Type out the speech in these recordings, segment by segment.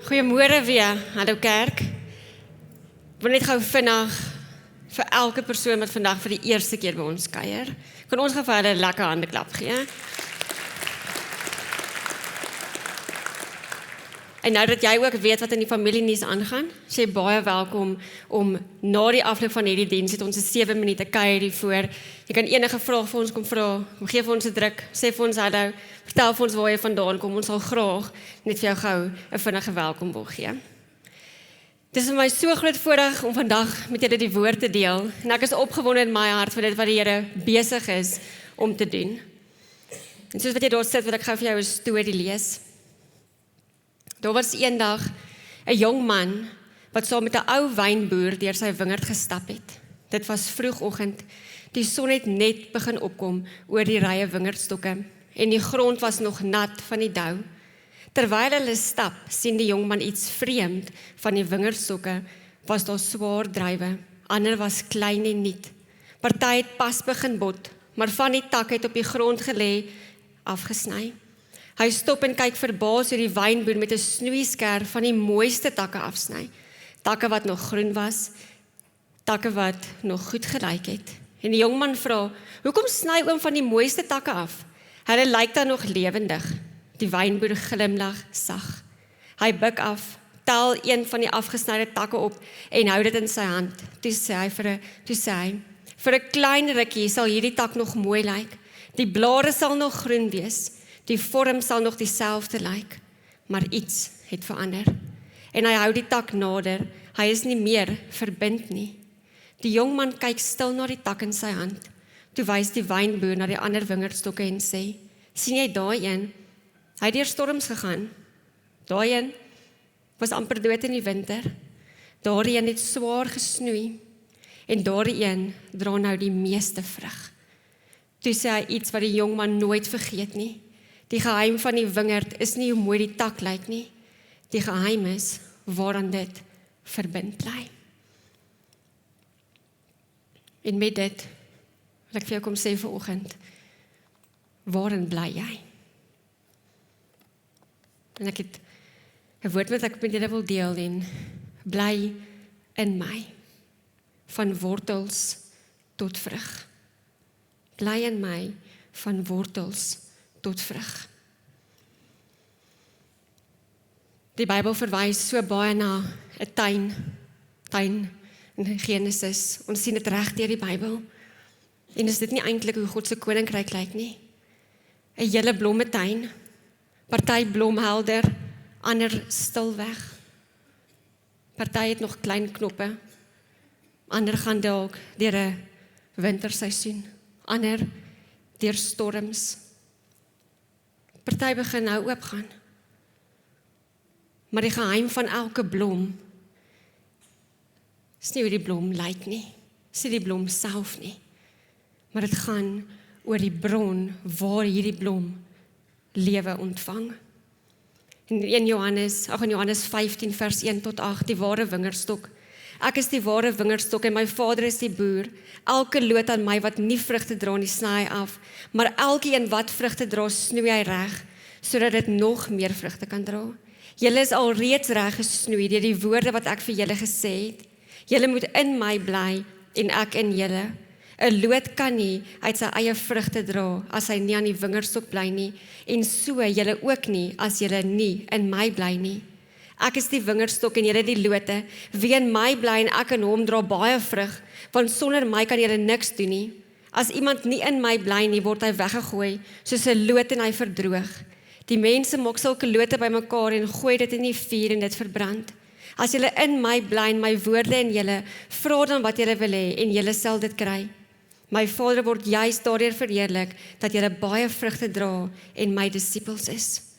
Goeiemôre weer, hallo kerk. Ek wil net gou vinnig vir elke persoon wat vandag vir die eerste keer by ons kuier, kan ons gou vir hulle 'n lekker handeklap gee. En nou dat jy ook weet wat in die familienuus aangaan, sê baie welkom om na die afloop van hierdie diens het ons 'n 7 minute kuier hiervoor. Jy kan enige vraag vir ons kom vra, gee vir ons 'n druk, sê vir ons hallo, vertel vir ons waar jy vandaan kom, ons sal graag net vir jou gou 'n vinnige welkom wil gee. Dit is vir my so groot voorreg om vandag met julle die woord te deel en ek is opgewonde in my hart vir dit wat die Here besig is om te doen. En soos wat jy daar sit, wil ek gou vir jou 'n storie lees. Daar was eendag 'n jong man wat saam met 'n ou wynboer deur sy wingerd gestap het. Dit was vroegoggend. Die son het net begin opkom oor die rye wingerdstokke en die grond was nog nat van die dou. Terwyl hulle stap, sien die jong man iets vreemd van die wingerdstokke. Was daar swaar druiwe, ander was klein en nuut. Party het pas begin bot, maar van die takke het op die grond gelê, afgesny. Hy stop en kyk verbaas hoe die wynboer met 'n snoeiskerf van die mooiste takke afsny. Takke wat nog groen was, takke wat nog goed gelyk het. En die jongman vra, hoekom sny oom van die mooiste takke af? Hulle lyk dan nog lewendig. Die wynboer glimlag sag. Hy buig af, tel een van die afgesnyde takke op en hou dit in sy hand. Toe sê hy vir 'n klein rukkie sal hierdie tak nog mooi lyk. Die blare sal nog groen wees. Die vorm sal nog dieselfde lyk, maar iets het verander. En hy hou die tak nader, hy is nie meer verbind nie. Die jongman kyk stil na die tak in sy hand. Toe wys die wynboer na die ander wingerdstokke en sê, sien jy daai een? Hy het deur storms gegaan. Daai een was amper dood in die winter. Daardie een het swaar gesnoei. En daardie een dra nou die meeste vrug. Toe sê hy iets wat die jongman nooit vergeet nie. Die geheim van die wingerd is nie hoe mooi die tak lyk nie. Die geheim is waaraan dit verbind bly. En met dit wil ek vir jou kom sê vanoggend, waarin bly jy? En ek het 'n woord wat ek met julle wil deel en bly in my, van wortels tot vrug. Bly in my, van wortels tot vrug. Die Bybel verwys so baie na 'n tuin in Genesis. Ons sien dit reg deur die Bybel. En is dit nie eintlik hoe God se koninkryk lyk nie? 'n hele blommetuin, party blomhelder, ander stil weg. Party het nog klein knoppe, ander gaan dalk deur 'n winterseisoen, ander deur storms. Party begin nou oopgaan. Maar die geheim van elke blom is nie hoe die blom lyk nie, is nie die blom self nie, maar dit gaan oor die bron waar hierdie blom lewe ontvang. In Johannes 15 vers 1 tot 8, die ware wingerdstok. Ek is die ware wingerdstok en my Vader is die boer. Elke loot aan my wat nie vrugte dra nie, sny hy af, maar elkeen wat vrugte dra, snoei hy reg, sodat dit nog meer vrugte kan dra. Julle is al reeds reg gesnoei deur die woorde wat ek vir julle gesê het. Julle moet in my bly en ek in julle. 'n Loot kan nie uit sy eie vrugte dra as hy nie aan die wingerdstok bly nie, en so julle ook nie as julle nie in my bly nie. Ek is die wingerdstok en julle die lote. Wie in my bly en ek in hom dra baie vrug, want sonder my kan julle niks doen nie. As iemand nie in my bly nie, word hy weggegooi soos 'n loot en hy verdroog. Die mense maak sulke lote bymekaar en gooi dit in die vuur en dit verbrand. As julle in my bly en my woorde in julle, vra dan wat julle wil hê en julle sal dit kry. My Vader word juist daardeur verheerlik dat julle baie vrugte dra en my disippels is.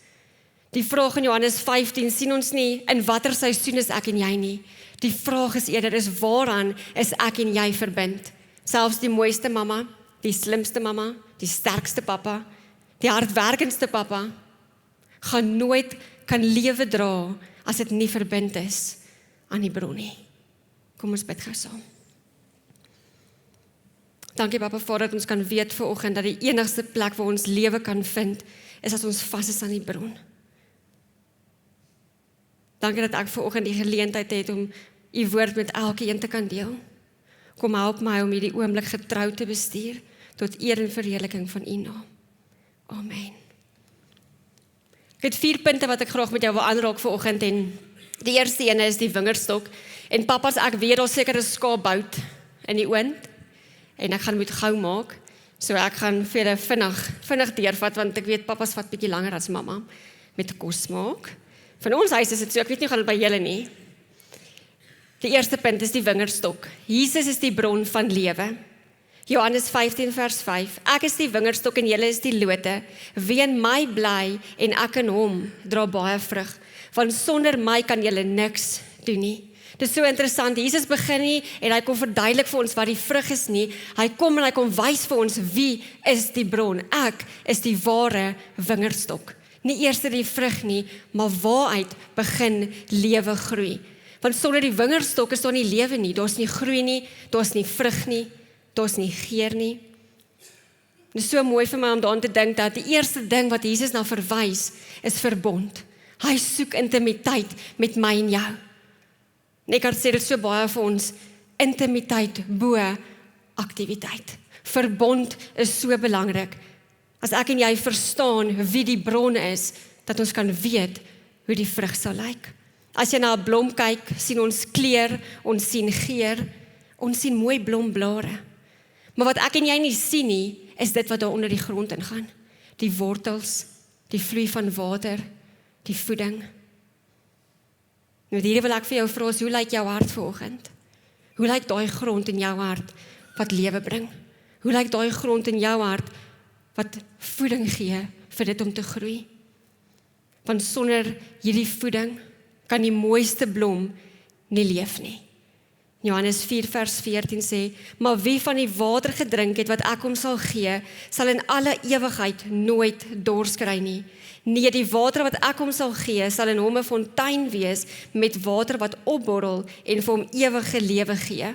Die vraag in Johannes 15 sien ons nie in watter seisoen is ek en jy nie. Die vraag is eerder is waaraan is ek en jy verbind. Selfs die mooiste mamma, die slimste mamma, die sterkste pappa, die hardwerkendste pappa, gaan nooit kan lewe dra as dit nie verbind is aan die bron nie. Kom ons bid gou saam. Dankie Papa Vader dat ons kan weet vanoggend dat die enigste plek waar ons lewe kan vind is as ons vas is aan die bron. Dankie dat ek vanoggend die geleentheid het om u woord met elkeen te kan deel. Kom help my om hierdie oomblik getrou te bestuur tot eer en verheerliking van u naam. Amen. Ek het 4 punte wat ek graag met jou wil aanraak vanoggend en die eerste ene is die wingerdstok. En papa's, ek weet daar seker 'n skaapbout in die oond en ek gaan moet gou maak. So ek gaan vir julle vinnig deurvat want ek weet papa's vat bietjie langer as mamma met kos maak. Van ons huis is dit so, ek weet nie gaan dit by julle nie. Die eerste punt is die wingerdstok. Jesus is die bron van lewe. Johannes 15 vers 5. Ek is die wingerdstok en julle is die lote. Wie in my bly en ek in hom, dra baie vrug. Want sonder my kan julle niks doen nie. Dit is so interessant, Jesus begin nie en hy kom verduidelik vir ons wat die vrug is nie. Hy kom en hy kom wys vir ons wie is die bron. Ek is die ware wingerdstok. Nie eers die vrug nie, maar waaruit begin lewe groei. Want sonder die wingerdstok is daar nie lewe nie, daar's nie groei nie, daar's nie vrug nie, daar's nie geur nie. Dit is so mooi vir my om daaraan te dink dat die eerste ding wat Jesus na verwys is verbond. Hy soek intimiteit met my en jou. Eckhart sê dit so baie vir ons, intimiteit bo aktiwiteit. Verbond is so belangrik. As ek en jy verstaan wie die bron is, dat ons kan weet hoe die vrug sal lyk. As jy na 'n blom kyk, sien ons kleur, ons sien geur, ons sien mooi blomblare. Maar wat ek en jy nie sien nie, is dit wat daar onder die grond ingaan. Die wortels, die vloei van water, die voeding. Nou hierdie wil ek vir jou vra, hoe lyk jou hart vanoggend? Hoe lyk daai grond in jou hart wat lewe bring? Hoe lyk daai grond in jou hart wat voeding gee vir dit om te groei? Want sonder hierdie voeding kan die mooiste blom nie leef nie. Johannes 4 vers 14 sê, maar wie van die water gedrink het wat ek hom sal gee, sal in alle ewigheid nooit dors kry nie. Nee, die water wat ek hom sal gee, sal in hom 'n fontein wees met water wat opborrel en vir hom ewige lewe gee.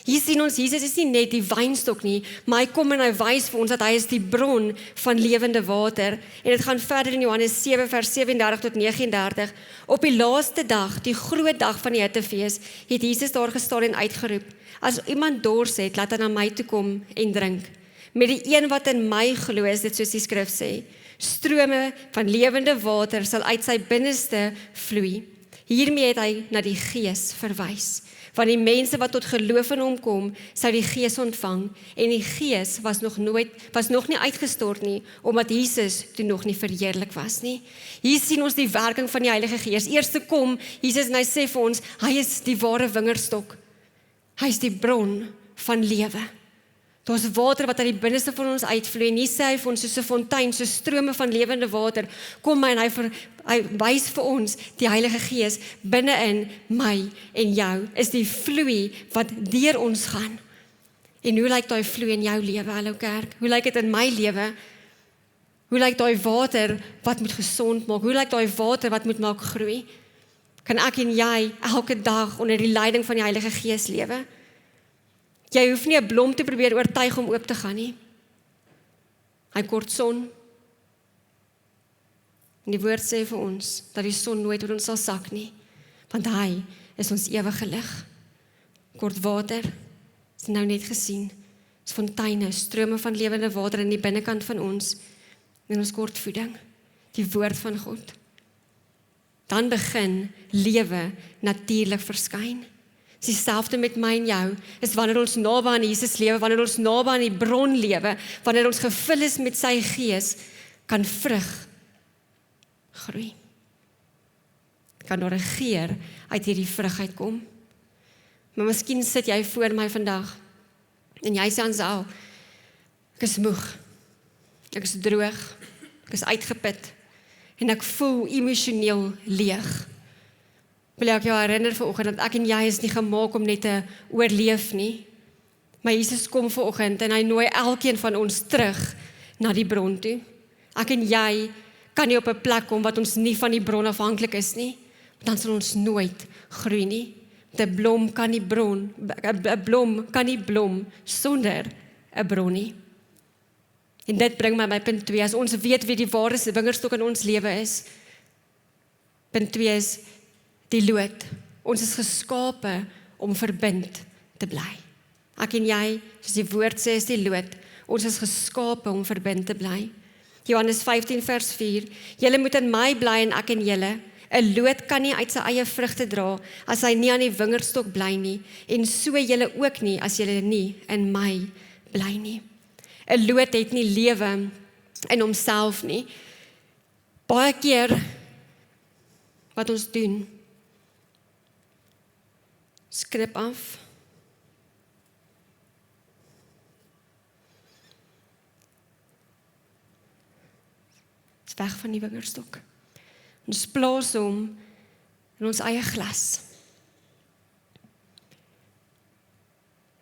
Hier sien ons, Jesus is nie net die wynstok nie, maar hy kom en hy wys vir ons dat hy is die bron van lewende water. En dit gaan verder in Johannes 7 vers 37 tot 39. Op die laaste dag, die groot dag van die hittefees, het Jesus daar gestaan en uitgeroep, as iemand dors het, laat hy na my toe kom en drink. Met die een wat in my glo, is dit soos die skrif sê, strome van lewende water sal uit sy binneste vloei. Hiermee het hy na die Gees verwys. Van die mense wat tot geloof in hom kom, sou die Gees ontvang, en die Gees was nog nie uitgestort nie, omdat Jesus toe nog nie verheerlik was nie. Hier sien ons die werking van die Heilige Gees. Eers te kom Jesus en hy sê vir ons, hy is die ware wingerdstok. Hy is die bron van lewe. Daar's water wat uit die binneste van ons uitvloei, en hier sê hy vir ons soos 'n fontein, so strome van lewende water, kom my en hy wys vir ons, die Heilige Gees, binne in my en jou, is die vloei wat deur ons gaan. En hoe lyk daai vloei in jou lewe, hallo kerk? Hoe lyk dit in my lewe? Hoe lyk daai water wat moet gesond maak? Hoe lyk daai water wat moet maak groei? Kan ek en jy elke dag onder die leiding van die Heilige Gees lewe? Jy hoef nie 'n blom te probeer oortuig om oop te gaan nie. Hy kort son. En die woord sê vir ons, dat die son nooit oor ons sal sak nie, want hy is ons ewige lig. Kort water, is nou net gesien, is fonteine, strome van lewende water in die binnekant van ons, en ons kort voeding, die woord van God. Dan begin lewe natuurlik verskyn. Dit is dieselfde met my en jou, is wanneer ons naby aan Jesus lewe, wanneer ons naby aan die bron lewe, wanneer ons gevul is met sy Gees, kan vrug groei. Kan daar 'n geur uit hierdie vrug uitkom. Maar miskien sit jy voor my vandag, en jy sê Ansel, ek is moeg, ek is droog, ek is uitgeput, en ek voel emosioneel leeg. Wil ek jou herinner vanoggend dat ek en jy is nie gemaak om net te oorleef nie. Maar Jesus kom vanoggend en hy nooi elkeen van ons terug na die bron toe. Ek en jy kan nie op 'n plek kom wat ons nie van die bron afhanklik is nie. Dan sal ons nooit groei nie. 'n blom kan nie blom sonder 'n bron nie. En dit bring my by punt 2. As ons weet wie die ware wingerdstok in ons lewe is. Punt 2 is die lood. Ons is geskape om verbind te bly. Ek en jy, soos die woord sê, is die lood. Ons is geskape om verbind te bly. Johannes 15 vers 4, julle moet in my bly en ek in julle. 'n lood kan nie uit sy eie vrugte dra, as hy nie aan die wingerdstok bly nie, en so julle ook nie, as julle nie in my bly nie. 'n lood het nie lewe in homself nie. Baie keer, wat ons doen, skrip af, is weg van die wingerdstok. Ons plaas hom in ons eie glas.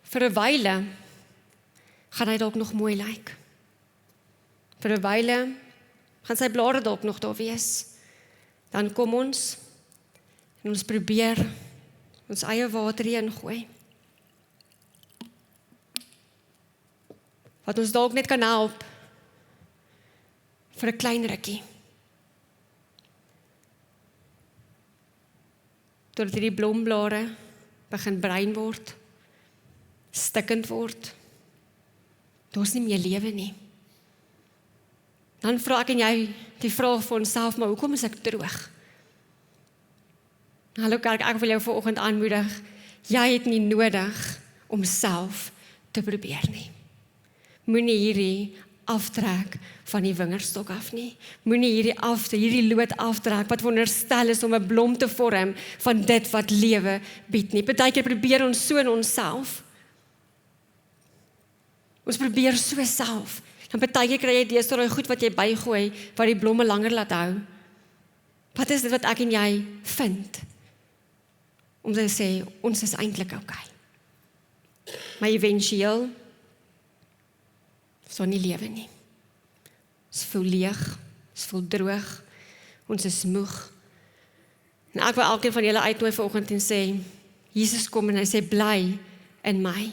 Vir 'n wyle gaan hy dalk nog mooi lyk. Vir 'n wyle gaan sy blare dalk nog daar wees. Dan kom ons en ons probeer ons eie water hierin gooi. Wat ons dalk net kan help vir 'n klein rukkie. Totdat hierdie blomblare begin bruin word, stikkend word, daar's nie meer lewe nie. Dan vra ek en jy die vraag vir onsself, maar hoekom is ek droog? Hallo kerk, ek wil jou vanoggend aanmoedig, jy het nie nodig om self te probeer nie. Moenie hierdie aftrek van die wingerdstok af nie. Moenie hierdie lood aftrek wat veronderstel is om 'n blom te vorm van dit wat lewe bied nie. Partykeer probeer ons so in onsself. Ons probeer so self. Dan partykeer kry jy deesdae daai goed wat jy bygooi wat die blomme langer laat hou. Wat is dit wat ek en jy vind? Om te sê, ons is eintlik okay. Maar eventueel is daar nie lewe nie. Ons voel leeg, ons voel droog, ons is moeg. En ek wil elkeen van julle uitnooi vanoggend en sê, Jesus kom en hy sê, bly in my.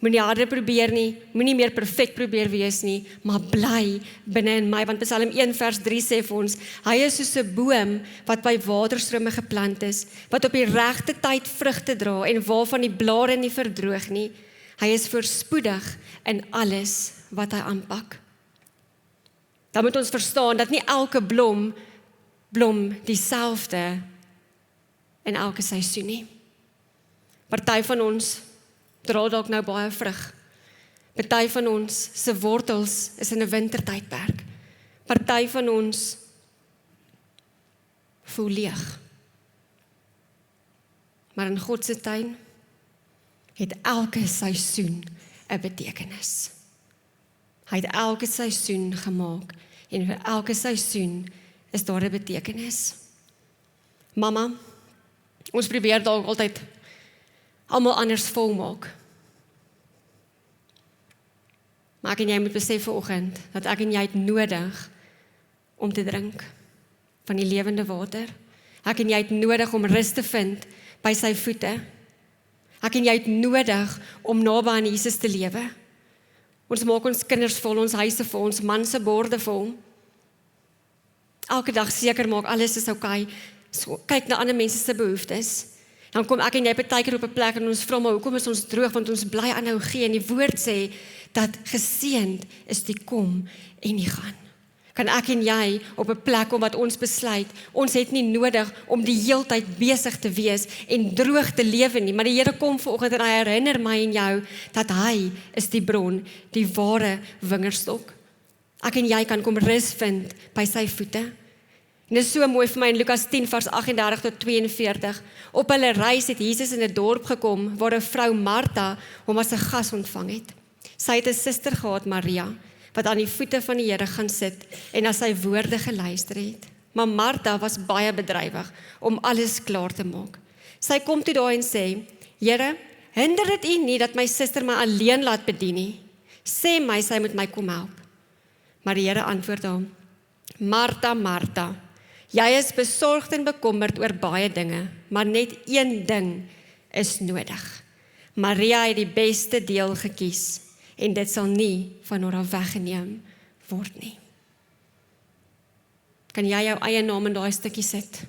Moenie harder probeer nie, moenie meer perfek probeer wees nie, maar bly binne in my, want Psalm 1 vers 3 sê vir ons, hy is soos 'n boom wat by waterstrome geplant is, wat op die regte tyd vrugte dra en waarvan die blare nie verdroog nie. Hy is voorspoedig in alles wat hy aanpak. Dan moet ons verstaan dat nie elke blom dieselfde in elke seisoen nie. Party van ons dra dalk nou baie vrug. Party van ons se wortels is in 'n wintertydperk. Party van ons voel leeg. Maar in God se tuin het elke seisoen 'n betekenis. Hy het elke seisoen gemaak en vir elke seisoen is daar 'n betekenis. Mamma, ons probeer dalk altyd almal anders volmaak. Maar ek en jy moet besef vanoggend dat ek en jy het nodig om te drink van die lewende water. Ek en jy het nodig om rus te vind by sy voete. Ek en jy het nodig om naby aan Jesus te lewe. Ons maak ons kinders vol, ons huise vol, ons man se borde vol. Elke dag seker maak alles is okay. So, kyk na ander mense se behoeftes. Dan kom ek en jy partykeer op 'n plek en ons vra maar hoekom is ons droog, want ons bly aanhou gee en die woord sê dat geseënd is die kom en die gaan. Kan ek en jy op 'n plek om wat ons besluit, ons het nie nodig om die heeltyd besig te wees en droog te lewe nie, maar die Here kom vanoggend en hy herinner my en jou dat hy is die bron, die ware wingerdstok. Ek en jy kan kom rus vind by sy voete. En dit is so mooi vir my in Lukas 10 vers 38 tot 42. Op hulle reis het Jesus in 'n dorp gekom waar 'n vrou Martha hom as 'n gas ontvang het. Sy het 'n suster gehad, Maria, wat aan die voete van die Here gaan sit en na sy woorde geluister het. Maar Martha was baie bedrywig om alles klaar te maak. Sy kom toe daar en sê, Here, hinder dit U nie dat my suster my alleen laat bedien nie. Sê my sy moet my kom help. Maar die Here antwoord haar, Martha, Martha, jy is besorgd en bekommerd oor baie dinge, maar net een ding is nodig. Maria het die beste deel gekies en dit sal nie van haar weggeneem word nie. Kan jy jou eie naam in daai stukkie sit?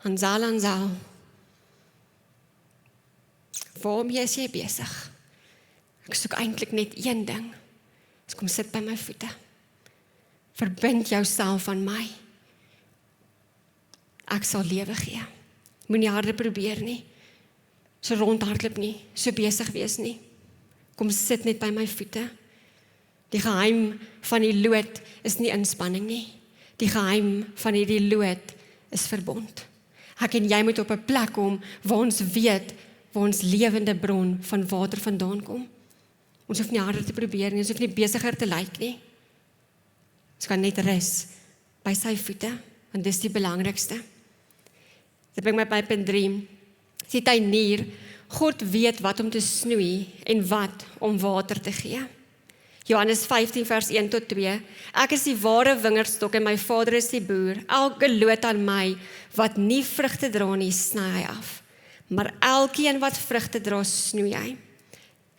Hansal. Waarmee is jy besig? Ek soek eintlik net een ding. Kom sit by my voete. Verbind jouself aan my. Ek sal lewe gee. Moenie harder probeer nie. So rondhardloop nie, so besig wees nie. Kom sit net by my voete. Die geheim van die lood is nie inspanning nie. Die geheim van hierdie lood is verbond. Ek en jy moet op 'n plek kom waar ons weet waar ons lewende bron van water vandaan kom. Ons hoef nie harder te probeer nie, ons hoef nie besiger te lyk nie. Ons kan net rus by sy voete, want dis die belangrikste. Dit bring my by punt 3. Die tuinier, God weet wat om te snoei en wat om water te gee. Johannes 15 vers 1 tot 2. Ek is die ware wingerdstok en my Vader is die boer. Elke loot aan my wat nie vrugte dra nie, sny hy af. Maar elkeen wat vrugte dra, snoei hy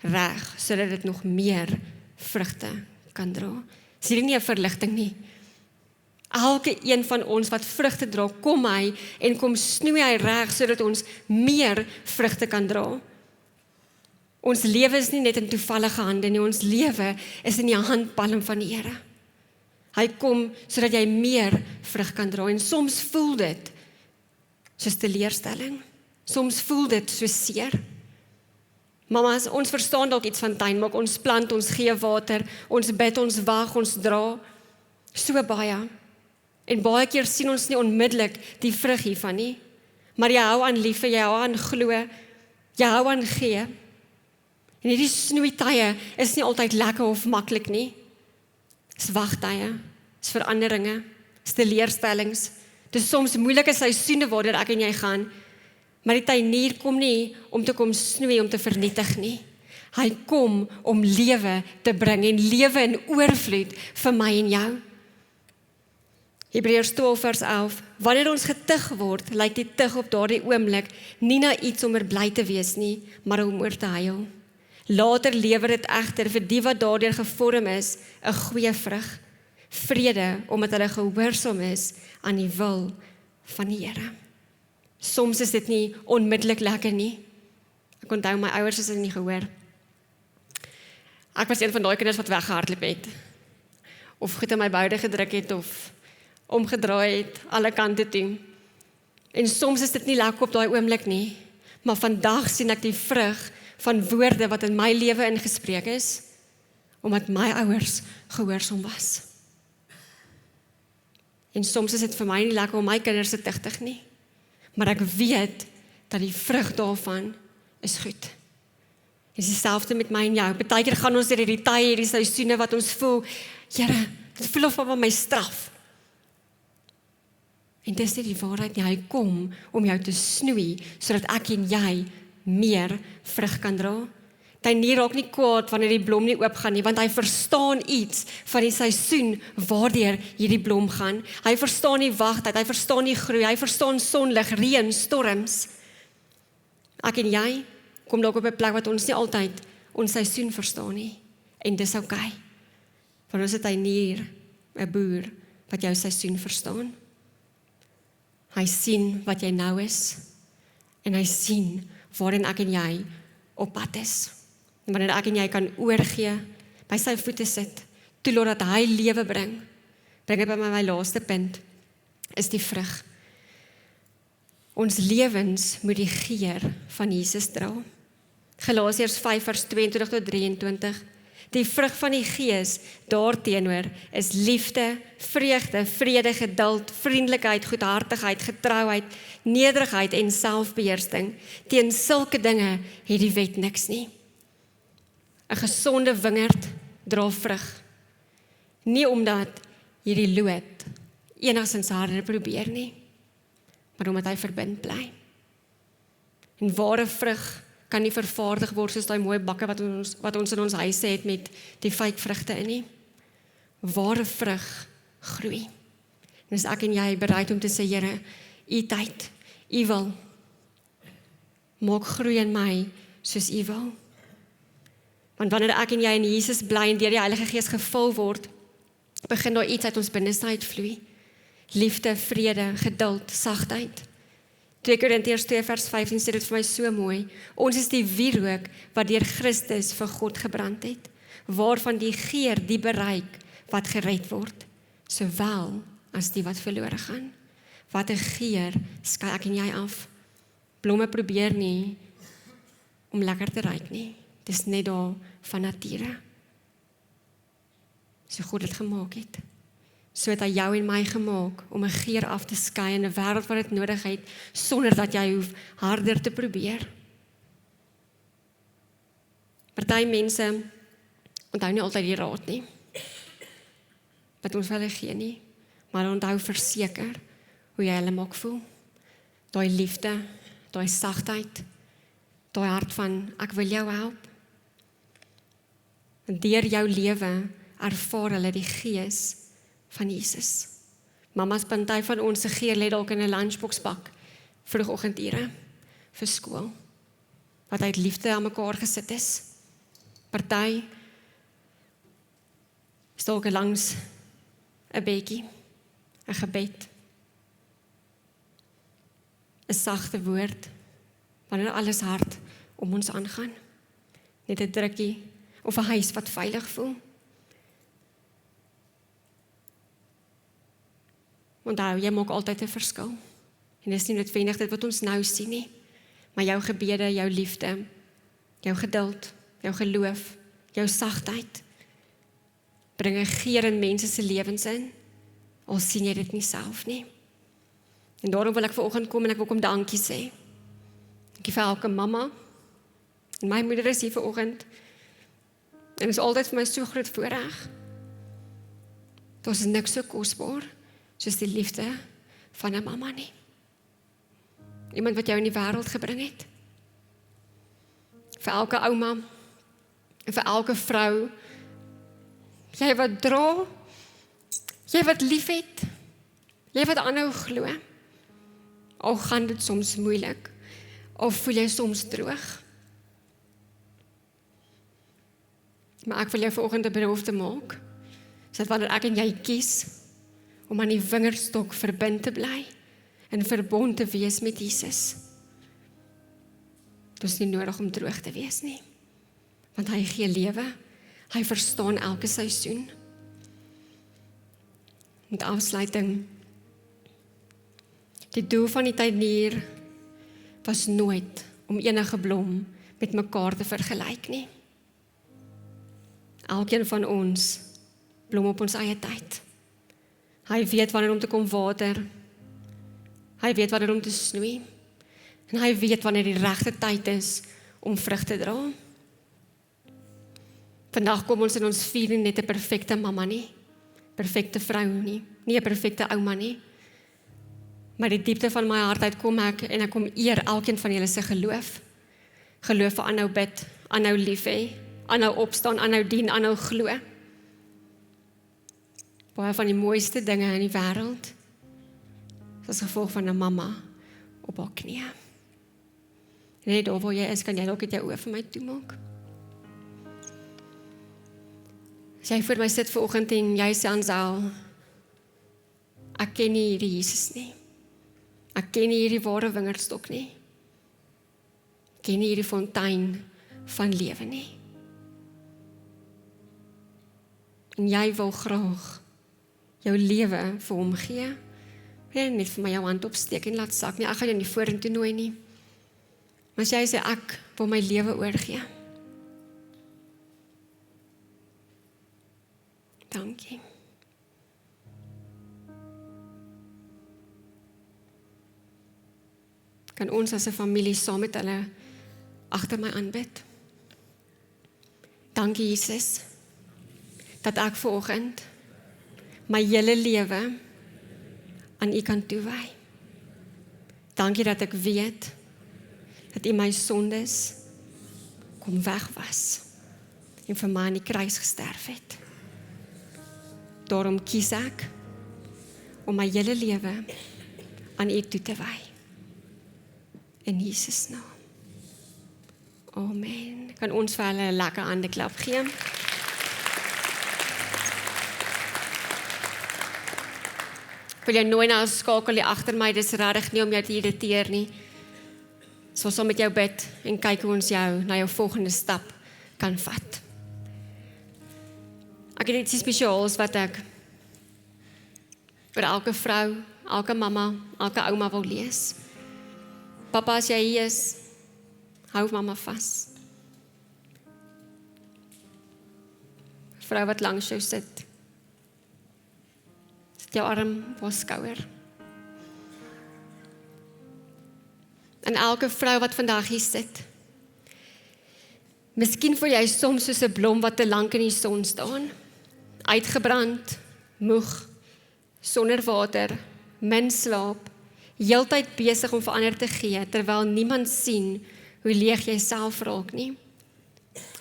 reg, sodat dit nog meer vrugte kan dra. Is hier nie 'n verligting nie. Elke een van ons wat vrugte dra, kom hy en kom snoei hy reg, sodat ons meer vrugte kan dra. Ons lewe is nie net in toevallige hande nie, ons lewe is in die handpalm van die Here. Hy kom sodat jy meer vrug kan dra, en soms voel dit soos teleurstelling, soms voel dit soos seer. Mamas, ons verstaan dalk iets van tuinmaak, ons plant, ons gee water, ons bid, ons wag, ons dra, so baie. En baie keer sien ons nie onmiddellik die vrug hiervan nie, maar jy hou aan liefde, jy hou aan glo, jy hou aan gee. En hierdie snoeitye is nie altyd lekker of maklik nie. Dis wagtye, dis veranderinge, dis teleurstellings, dis soms moeilike seisoene waartoe ek en jy gaan. Maar die tuinier kom nie om te kom snoei, om te vernietig nie. Hy kom om lewe te bring en lewe in oorvloed vir my en jou. Hebreërs 12 vers 11. Wanneer ons getuig word, lyk die tug op daardie oomblik nie na iets om bly te wees nie, maar om oor te huil. Later lewer dit egter vir die wat daardeur gevorm is, 'n goeie vrug. Vrede, omdat hulle gehoorsaam is aan die wil van die Here. Soms is dit nie onmiddellik lekker nie. Ek onthou my ouers het dit nie gehoor. Ek was een van daai kinders wat weggehardloop het. Of goed in my boude gedruk het, of omgedraai het, alle kante toe. En soms is dit nie lekker op daai oomblik nie. Maar vandag sien ek die vrug van woorde wat in my lewe ingespreek is, omdat my ouers gehoorsaam was. En soms is dit vir my nie lekker om my kinders te tigtig nie. Maar ek weet dat die vrug daarvan is goed. Dit is dieselfde met my en jou. Partykeer gaan ons deur hierdie tye, hierdie seisoene wat ons voel, Here, dit voel of Papa my straf. En dis nie die waarheid nie, hy kom om jou te snoei, sodat ek en jy meer vrug kan dra. Tuinier raak nie kwaad wanneer die blom nie oopgaan nie, want hy verstaan iets van die seisoen waardeur hierdie blom gaan. Hy verstaan die wagtyd, hy verstaan die groei, hy verstaan sonlig, reën, storms. Ek en jy kom dalk op 'n plek wat ons nie altyd ons seisoen verstaan nie. En dis oukei. Want ons het 'n tuinier, 'n boer wat jou seisoen verstaan. Hy sien wat jy nou is, en hy sien waarin ek en jy op pad is. En wanneer ek en jy kan oorgee, by sy voete sit, toelaat dat hy lewe bring dit by my laaste punt, is die vrug. Ons lewens moet die geur van Jesus dra. Galasiërs 5 vers 22 tot 23. Die vrug van die Gees daarteenoor is liefde, vreugde, vrede, geduld, vriendelikheid, goedhartigheid, getrouheid, nederigheid en selfbeheersing. Teen sulke dinge het die wet niks nie. 'n Gesonde wingerd dra vrug. Nie omdat hierdie loot enigstens harder probeer nie, maar omdat hy verbind bly. En ware vrug kan nie vervaardig word soos daai mooi bakke wat ons in ons huise het met die fake vrugte in nie. Ware vrug groei. En is ek en jy bereid om te sê, Here, U tyd, U wil. Maak groei in my soos U wil. Want wanneer ek en jy in Jesus bly en deur die Heilige Gees gevul word, begin daar iets uit ons binneste uitvloei. Liefde, vrede, geduld, sagtheid. 2 Korintiërs 2 vers 15 sê dit vir my so mooi. Ons is die wierook wat deur Christus vir God gebrand het, waarvan die geur die bereik wat gered word, sowel as die wat verlore gaan. Wat 'n geur skei ek en jy af. Blomme probeer nie om lekker te ruik nie. Dis net daar van nature. So God dit gemaak het. So het hy jou en my gemaak om 'n geur af te skei in 'n wêreld wat dit nodig het, sonder dat jy hoef harder te probeer. Party mense onthou nie altyd die raad nie, wat ons vir hulle gee nie, maar onthou verseker hoe jy hulle maak voel. Daai liefde, daai sagtheid, daai hart van ek wil jou help. En deur jou lewe ervaar hulle die gees van Jesus. Mamas, party van ons se geur lê dalk in 'n lunchboxbak vroegoggendure vir skool, wat uit liefde aan mekaar gesit is. Party is dalk langs 'n bedjie, 'n gebed, 'n sagte woord, wanneer alles hard om ons aangaan, net 'n drukkie of 'n huis wat veilig voel. Onthou, jy maak altyd 'n verskil. En dis nie noodwendig dit wat ons nou sien nie, maar jou gebede, jou liefde, jou geduld, jou geloof, jou sagtheid, bring 'n geur in mense se lewens in, al sien jy dit nie self nie. En daarom wil ek vanoggend kom en ek wil kom dankie sê. Dankie vir elke mamma. En my moeder is hier vanoggend. En dit is altyd vir my so groot voorreg. Dit is niks so kosbaar soos die liefde van 'n mamma nie. Iemand wat jou in die wêreld gebring het. Vir elke ouma, en vir elke vrou, jy wat dra, jy wat lief het, jy wat aanhou glo, al gaan dit soms moeilik, al voel jy soms droog. Maar ek wil jou vanoggend 'n belofte maak, sodat wanneer ek en jy kies, om aan die vingerstok verbind te bly, en verbond te wees met Jesus. Dit is nie nodig om droog te wees nie, want hy gee lewe, hy verstaan elke seisoen. Met afsluiting, die doel van die tuinier was nooit om enige blom met mekaar te vergelyk nie. Elkeen van ons blom op ons eie tyd. Hy weet wanneer om te kom water, hy weet wanneer om te snoei, en hy weet wanneer die regte tyd is om vrug te dra. Vandag kom ons in ons vier nie net 'n perfekte mamma nie, perfekte vrou nie 'n perfekte ouma nie, maar die diepte van my hart uit kom ek, en ek kom eer elkeen van julle se geloof. Geloof vir aanhou bid, aanhou lief hê, aanhou opstaan, aanhou dien, aanhou glo. Baie van die mooiste dinge in die wêreld is as gevolg van 'n mamma op haar knieë. En net daar waar jy is, kan jy dalk net jou oë vir my toemaak. As jy voor my sit vanoggend en jy sê Ansel, ek ken nie hierdie Jesus nie. Ek ken nie hierdie ware wingerdstok nie. Ek ken nie hierdie fontein van lewe nie. En jy wil graag jou lewe vir hom gee. En net vir my jou hand opsteek en laat sak nie. Ek gaan jou nie vorentoe nooi nie. Maar as jy sê ek wil my lewe oorgee. Dankie. Kan ons as 'n familie saam met hulle agter my aanbid? Dankie Jesus, dat ek vanoggend my hele lewe aan U kan toewy. Dankie dat ek weet dat U my sondes kom wegwas en vir my aan die kruis gesterf het. Daarom kies ek om my hele lewe aan U toe te wy. In Jesus naam. Amen. Kan ons vir hulle 'n lekker hande klap gee? Ek wil jou nooi na 'n skakel hier agter my, dis regtig nie om jou te irriteer nie. So saam met jou bid en kyk hoe ons jou na jou volgende stap kan vat. Ek het iets spesiaals wat ek vir elke vrou, elke mamma, elke ouma wil lees. Papa, as jy hier is, hou mamma vas. Vrou wat langs jou sit. Sit jou arm op haar skouer. En elke vrou wat vandag hier sit. Miskien voel jy soms soos 'n blom wat te lank in die son staan. Uitgebrand, moeg, sonder water, min slaap, heeltyd besig om vir ander te gee, terwyl niemand sien hoe leeg jy self raak nie.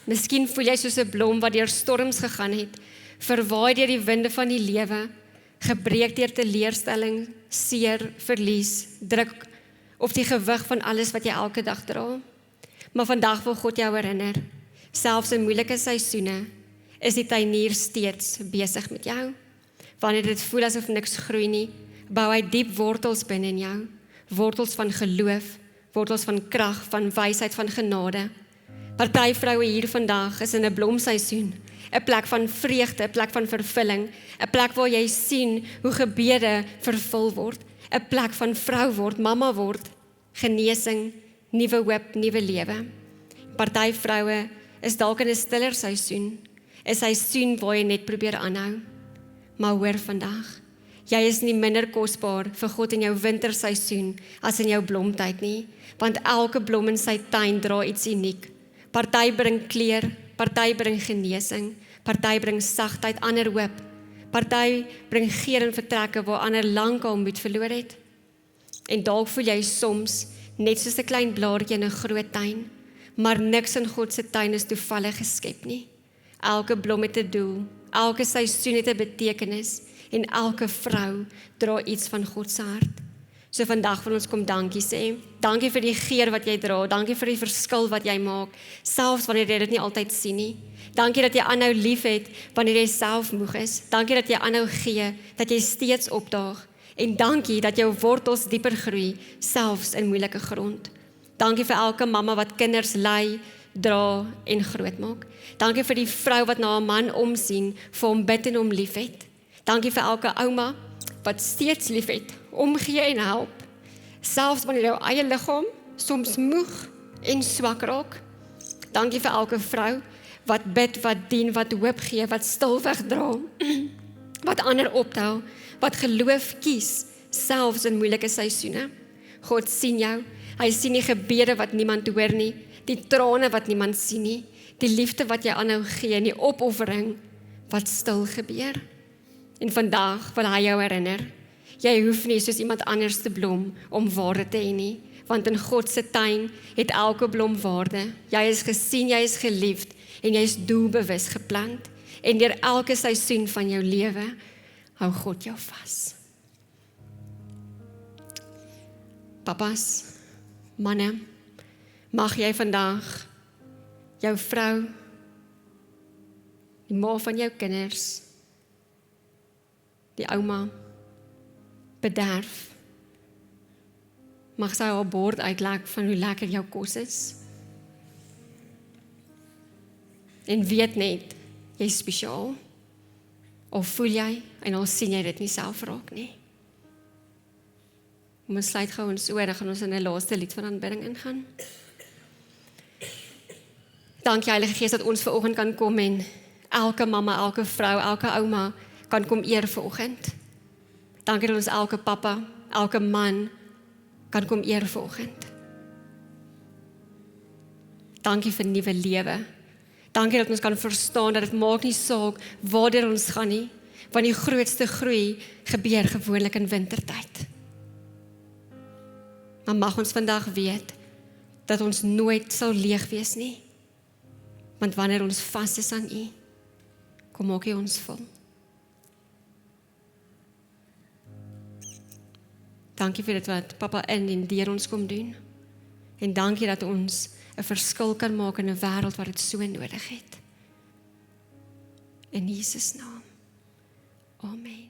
Miskien voel jy soos 'n blom wat deur storms gegaan het, verwaai deur die winde van die lewe, gebreek deur teleurstelling, seer, verlies, druk of die gewig van alles wat jy elke dag dra. Maar vandag wil God jou herinner, selfs in moeilike seisoene, is die tuinier steeds besig met jou. Wanneer dit voel asof niks groei nie, bou hy diep wortels binne in jou, wortels van geloof, wortels van krag, van wysheid, van genade. Party vroue hier vandag is in 'n blomseisoen, 'n plek van vreugde, 'n plek van vervulling, 'n plek waar jy sien hoe gebede vervul word, 'n plek van vrou word, mamma word, genesing, nuwe hoop, nuwe lewe. Party vroue is dalk in 'n stiller seisoen, 'n seisoen waar jy net probeer aanhou. Maar hoor vandag, jy is nie minder kosbaar vir God in jou winterseisoen as in jou blomtyd nie, want elke blom in sy tuin dra iets uniek. Party bring kleur, party bring genesing, party bring sagtheid, ander hoop. Party bring geur en vertrekke waar ander lankal moed verloor het. En dalk voel jy soms net soos 'n klein blaartjie in 'n groot tuin, maar niks in God se tuin is toevallig geskep nie. Elke blom het 'n doel, elke seisoen het 'n betekenis en elke vrou dra iets van God se hart. So vandag wil ons kom dankie sê. Dankie vir die geur wat jy dra, dankie vir die verskil wat jy maak, selfs wanneer jy dit nie altyd sien nie. Dankie dat jy aanhou liefhet wanneer jy self moeg is. Dankie dat jy aanhou gee, dat jy steeds opdaag. En dankie dat jou wortels dieper groei, selfs in moeilike grond. Dankie vir elke mamma wat kinders lei, dra en grootmaak. Dankie vir die vrou wat na 'n man omsien, vir hom bid en hom liefhet. Dankie vir elke ouma wat steeds liefhet, omgee en help. Selfs wanneer jou eie liggaam soms moeg en swak raak. Dankie vir elke vrou wat bid, wat dien, wat hoop gee, wat stilweg dra, wat ander optel, wat geloof kies, selfs in moeilike seisoene. God sien jou, hy sien die gebede wat niemand hoor nie, die trane wat niemand sien nie, die liefde wat jy aanhou gee en die opoffering wat stil gebeur. En vandag wil hy jou herinner, jy hoef nie soos iemand anders te blom om waarde te hê nie, want in God se tuin het elke blom waarde. Jy is gesien, jy is geliefd en jy is doelbewus geplant. En deur elke seisoen van jou lewe hou God jou vas. Papas, manne, mag jy vandag jou vrou, die ma van jou kinders, die ouma, bederf. Mag sy haar bord uitlek van hoe lekker jou kos is. En weet net, jy is spesiaal. Of voel jy, en al sien jy dit nie self raak nie. Ons sluit gou ons oor, dan gaan ons in 'n laaste lied van aanbidding ingaan. Dankie Heilige Gees dat ons vanoggend kan kom en elke mamma, elke vrou, elke ouma kan kom eer vanoggend. Dankie dat ons elke papa, elke man kan kom eer vanoggend. Dankie vir nuwe lewe. Dankie dat ons kan verstaan dat dit maak nie saak waartoe ons gaan nie, want die grootste groei gebeur gewoonlik in wintertyd. Maar mag ons vandag weet dat ons nooit sal leeg wees nie, want wanneer ons vas is aan U, kom maak U ons vol. Dankie vir dit wat Papa in en deur ons kom doen. En dankie dat ons 'n verskil kan maak in 'n wêreld wat dit so nodig het. In Jesus naam. Amen.